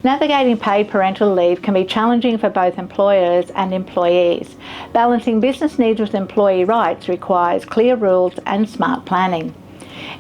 Navigating paid parental leave can be challenging for both employers and employees. Balancing business needs with employee rights requires clear rules and smart planning.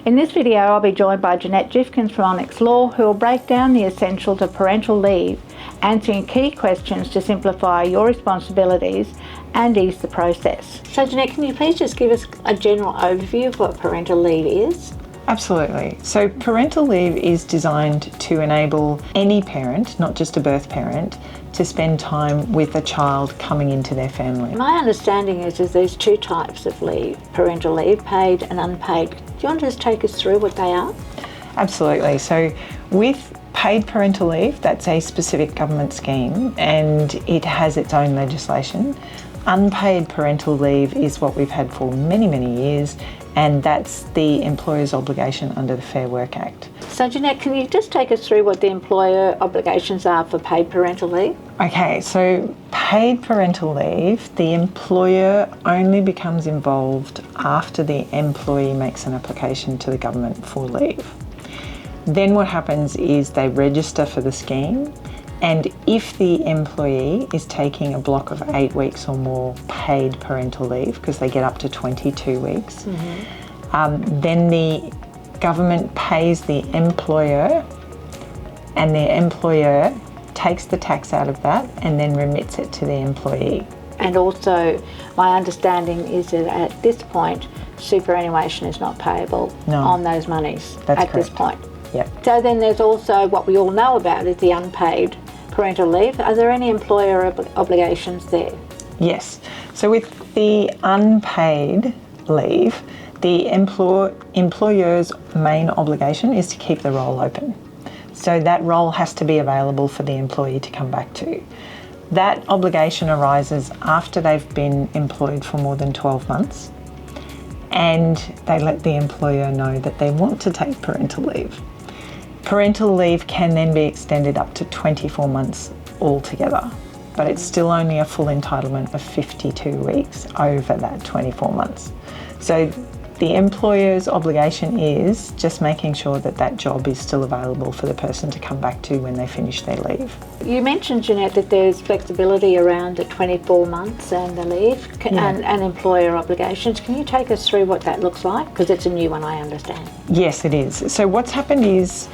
In this video, I'll be joined by Jeanette from Onyx Law, who will break down the essentials of parental leave, answering key questions to simplify your responsibilities and ease the process. So Jeanette, can you please just give us a general overview of what parental leave is? Absolutely. So parental leave is designed to enable any parent, not just a birth parent, to spend time with a child coming into their family. My understanding is there's two types of leave, parental leave, paid and unpaid. Do you want to just take us through what they are? Absolutely. So with paid parental leave, that's a specific government scheme and it has its own legislation. Unpaid parental leave is what we've had for many, many years, and that's the employer's obligation under the Fair Work Act. So Jeanette, can you just take us through what the employer obligations are for paid parental leave? Okay, so paid parental leave, the employer only becomes involved after the employee makes an application to the government for leave. Then what happens is they register for the scheme, and if the employee is taking a block of 8 weeks or more paid parental leave, because they get up to 22 weeks, then the government pays the employer, and the employer takes the tax out of that and then remits it to the employee. And also, my understanding is that at this point, superannuation is not payable on those monies at this point. Yep. So then there's also what we all know about is the unpaid parental leave. Are there any employer obligations there? Yes. So with the unpaid leave, the employer's main obligation is to keep the role open. So that role has to be available for the employee to come back to. That obligation arises after they've been employed for more than 12 months and they let the employer know that they want to take parental leave. Parental leave can then be extended up to 24 months altogether, but it's still only a full entitlement of 52 weeks over that 24 months. So the employer's obligation is just making sure that that job is still available for the person to come back to when they finish their leave. You mentioned, Jeanette, that there's flexibility around the 24 months and the leave and employer obligations. Can you take us through what that looks like? Because it's a new one, I understand. Yes, it is. So what's happened is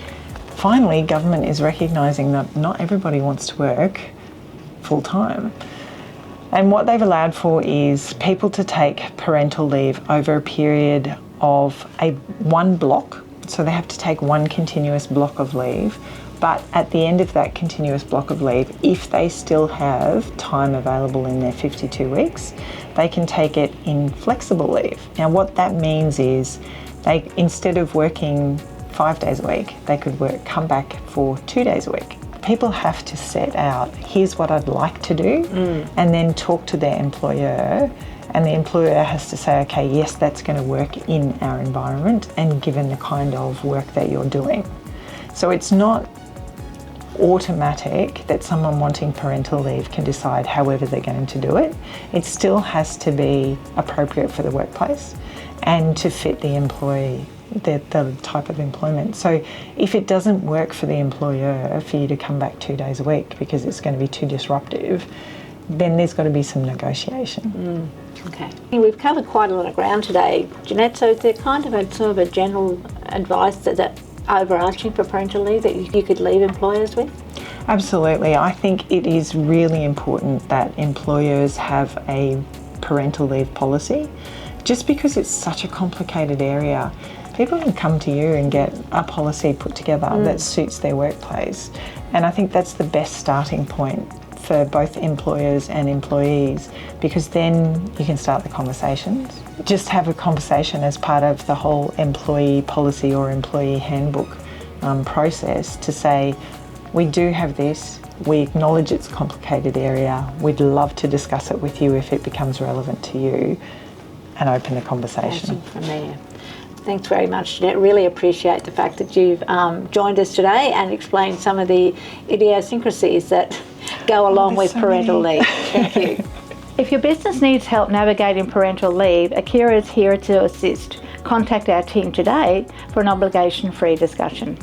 finally government is recognising that not everybody wants to work full time. And what they've allowed for is people to take parental leave over a period of one block. So they have to take one continuous block of leave. But at the end of that continuous block of leave, if they still have time available in their 52 weeks, they can take it in flexible leave. Now what that means is they, instead of working 5 days a week, they could come back for 2 days a week. People have to set out, here's what I'd like to do, and then talk to their employer, and the employer has to say, okay, yes, that's going to work in our environment and given the kind of work that you're doing. So it's not automatic that someone wanting parental leave can decide however they're going to do it. It still has to be appropriate for the workplace and to fit the employee, the type of employment. So if it doesn't work for the employer for you to come back 2 days a week because it's going to be too disruptive, then there's got to be some negotiation. Okay. We've covered quite a lot of ground today, Jeanette, so is there kind of a sort of a general advice that overarching for parental leave that you could leave employers with? Absolutely. I think it is really important that employers have a parental leave policy. Just because it's such a complicated area, people can come to you and get a policy put together that suits their workplace. And I think that's the best starting point for both employers and employees, because then you can start the conversations. Just have a conversation as part of the whole employee policy or employee handbook process to say, we do have this, we acknowledge it's a complicated area, we'd love to discuss it with you if it becomes relevant to you, and open the conversation. From there. Thanks very much, Jeanette. Really appreciate the fact that you've joined us today and explained some of the idiosyncrasies that go along with parental leave. Thank you. If your business needs help navigating parental leave, Akyra is here to assist. Contact our team today for an obligation-free discussion.